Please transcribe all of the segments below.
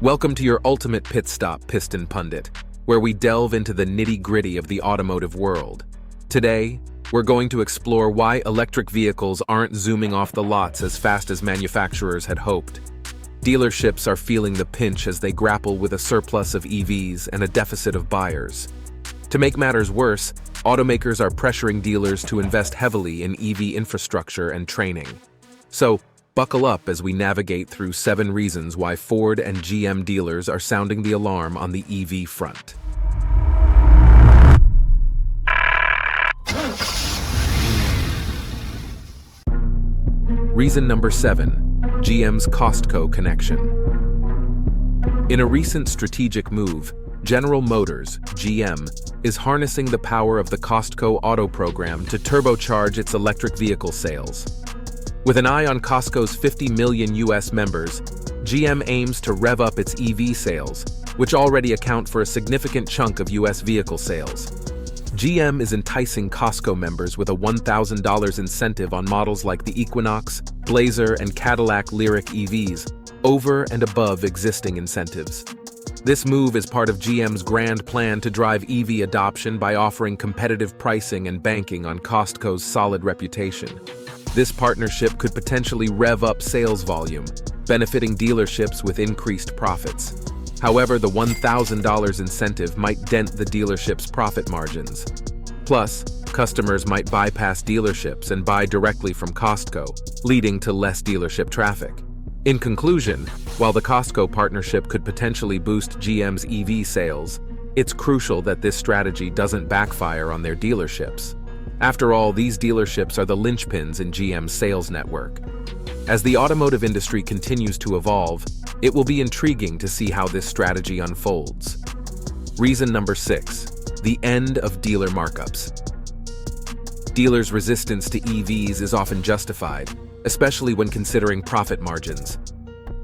Welcome to your ultimate pit stop, Piston Pundit, where we delve into the nitty-gritty of the automotive world. Today, we're going to explore why electric vehicles aren't zooming off the lots as fast as manufacturers had hoped. Dealerships are feeling the pinch as they grapple with a surplus of EVs and a deficit of buyers. To make matters worse, automakers are pressuring dealers to invest heavily in EV infrastructure and training. So, buckle up as we navigate through 7 reasons why Ford and GM dealers are sounding the alarm on the EV front. Reason number 7, GM's Costco connection. In a recent strategic move, General Motors, GM, is harnessing the power of the Costco Auto program to turbocharge its electric vehicle sales. With an eye on Costco's 50 million US members, GM aims to rev up its EV sales, which already account for a significant chunk of US vehicle sales. GM is enticing Costco members with a $1,000 incentive on models like the Equinox, Blazer, and Cadillac Lyriq EVs, over and above existing incentives. This move is part of GM's grand plan to drive EV adoption by offering competitive pricing and banking on Costco's solid reputation. This partnership could potentially rev up sales volume, benefiting dealerships with increased profits. However, the $1,000 incentive might dent the dealership's profit margins. Plus, customers might bypass dealerships and buy directly from Costco, leading to less dealership traffic. In conclusion, while the Costco partnership could potentially boost GM's EV sales, it's crucial that this strategy doesn't backfire on their dealerships. After all, these dealerships are the linchpins in GM's sales network. As the automotive industry continues to evolve, it will be intriguing to see how this strategy unfolds. Reason number 6, the end of dealer markups. Dealers' resistance to EVs is often justified, especially when considering profit margins.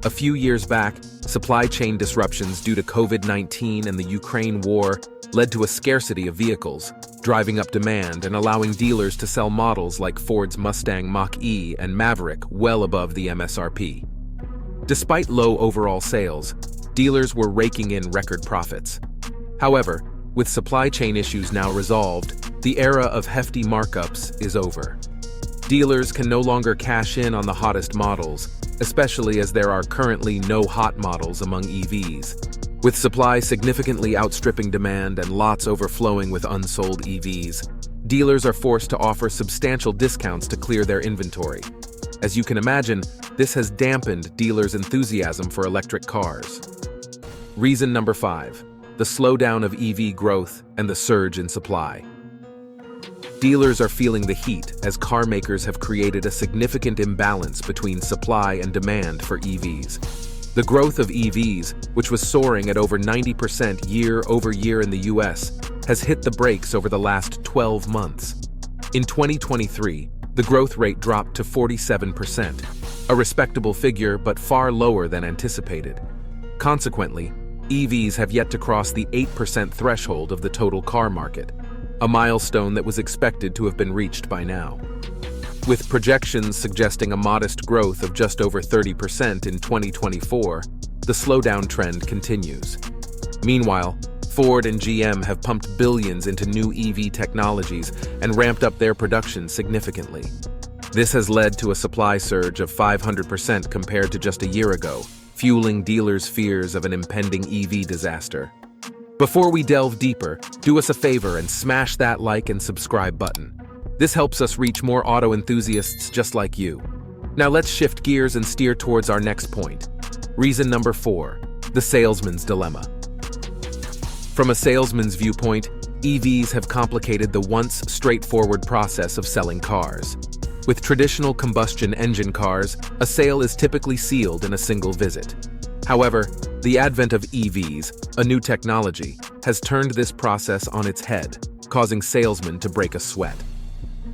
A few years back, supply chain disruptions due to COVID-19 and the Ukraine war led to a scarcity of vehicles, driving up demand and allowing dealers to sell models like Ford's Mustang Mach-E and Maverick well above the MSRP. Despite low overall sales, dealers were raking in record profits. However, with supply chain issues now resolved, the era of hefty markups is over. Dealers can no longer cash in on the hottest models, especially as there are currently no hot models among EVs. With supply significantly outstripping demand and lots overflowing with unsold EVs, dealers are forced to offer substantial discounts to clear their inventory. As you can imagine, this has dampened dealers' enthusiasm for electric cars. Reason number 5, the slowdown of EV growth and the surge in supply. Dealers are feeling the heat as car makers have created a significant imbalance between supply and demand for EVs. The growth of EVs, which was soaring at over 90% year over year in the US, has hit the brakes over the last 12 months. In 2023, the growth rate dropped to 47%, a respectable figure but far lower than anticipated. Consequently, EVs have yet to cross the 8% threshold of the total car market, a milestone that was expected to have been reached by now. With projections suggesting a modest growth of just over 30% in 2024, the slowdown trend continues. Meanwhile, Ford and GM have pumped billions into new EV technologies and ramped up their production significantly. This has led to a supply surge of 500% compared to just a year ago, fueling dealers' fears of an impending EV disaster. Before we delve deeper, do us a favor and smash that like and subscribe button. This helps us reach more auto enthusiasts just like you. Now let's shift gears and steer towards our next point. Reason number 4, the salesman's dilemma. From a salesman's viewpoint, EVs have complicated the once straightforward process of selling cars. With traditional combustion engine cars, a sale is typically sealed in a single visit. However, the advent of EVs, a new technology, has turned this process on its head, causing salesmen to break a sweat.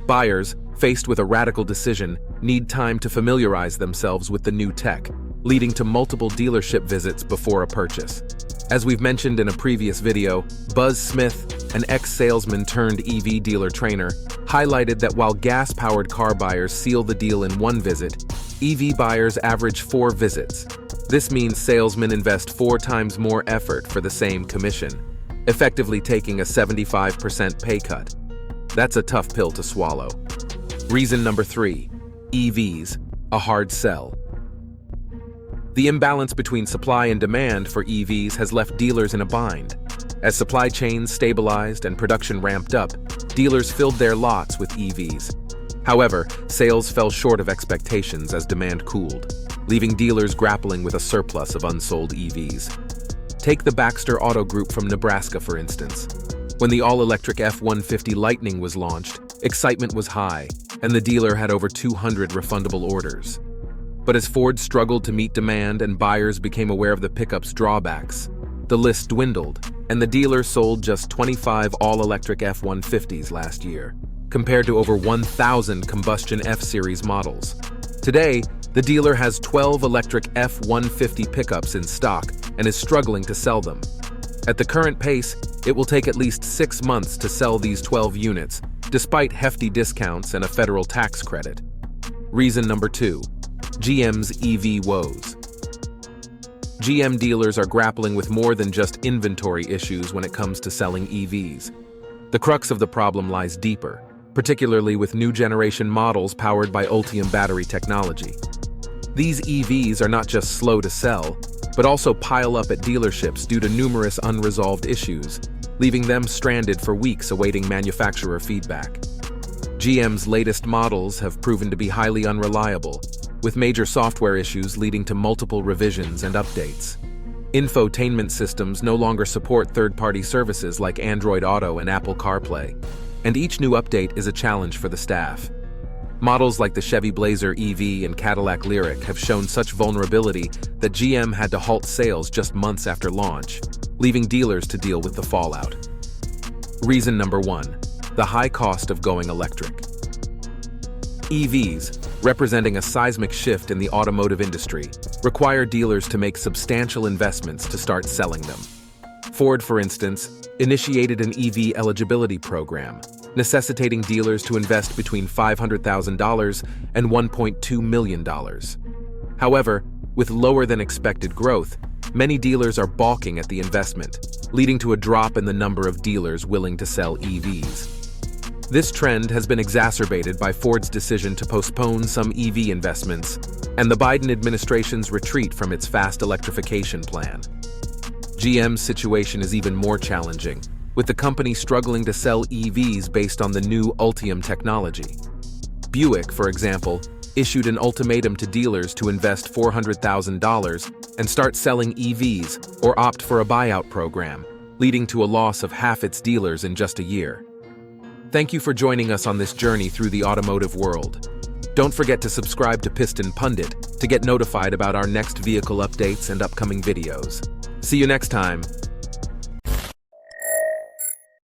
Buyers, faced with a radical decision, need time to familiarize themselves with the new tech, leading to multiple dealership visits before a purchase. As we've mentioned in a previous video, Buzz Smith, an ex-salesman turned EV dealer trainer, highlighted that while gas-powered car buyers seal the deal in one visit, EV buyers average 4 visits. This means salesmen invest 4 times more effort for the same commission, effectively taking a 75% pay cut. That's a tough pill to swallow. Reason number 3, EVs, a hard sell. The imbalance between supply and demand for EVs has left dealers in a bind. As supply chains stabilized and production ramped up, dealers filled their lots with EVs. However, sales fell short of expectations as demand cooled, leaving dealers grappling with a surplus of unsold EVs. Take the Baxter Auto Group from Nebraska, for instance. When the all-electric F-150 Lightning was launched, excitement was high, and the dealer had over 200 refundable orders. But as Ford struggled to meet demand and buyers became aware of the pickup's drawbacks, the list dwindled, and the dealer sold just 25 all-electric F-150s last year, compared to over 1,000 combustion F-Series models. Today, the dealer has 12 electric F-150 pickups in stock and is struggling to sell them. At the current pace, it will take at least 6 months to sell these 12 units, despite hefty discounts and a federal tax credit. Reason number 2, GM's EV woes. GM dealers are grappling with more than just inventory issues when it comes to selling EVs. The crux of the problem lies deeper, particularly with new generation models powered by Ultium battery technology. These EVs are not just slow to sell, but also pile up at dealerships due to numerous unresolved issues, leaving them stranded for weeks awaiting manufacturer feedback. GM's latest models have proven to be highly unreliable, with major software issues leading to multiple revisions and updates. Infotainment systems no longer support third-party services like Android Auto and Apple CarPlay, and each new update is a challenge for the staff. Models like the Chevy Blazer EV and Cadillac Lyriq have shown such vulnerability that GM had to halt sales just months after launch, leaving dealers to deal with the fallout. Reason number 1, the high cost of going electric. EVs, representing a seismic shift in the automotive industry, require dealers to make substantial investments to start selling them. Ford, for instance, initiated an EV eligibility program, necessitating dealers to invest between $500,000 and $1.2 million. However, with lower than expected growth, many dealers are balking at the investment, leading to a drop in the number of dealers willing to sell EVs. This trend has been exacerbated by Ford's decision to postpone some EV investments and the Biden administration's retreat from its fast electrification plan. GM's situation is even more challenging, with the company struggling to sell EVs based on the new Ultium technology. Buick, for example, issued an ultimatum to dealers to invest $400,000 and start selling EVs or opt for a buyout program, leading to a loss of half its dealers in just a year. Thank you for joining us on this journey through the automotive world. Don't forget to subscribe to Piston Pundit to get notified about our next vehicle updates and upcoming videos. See you next time.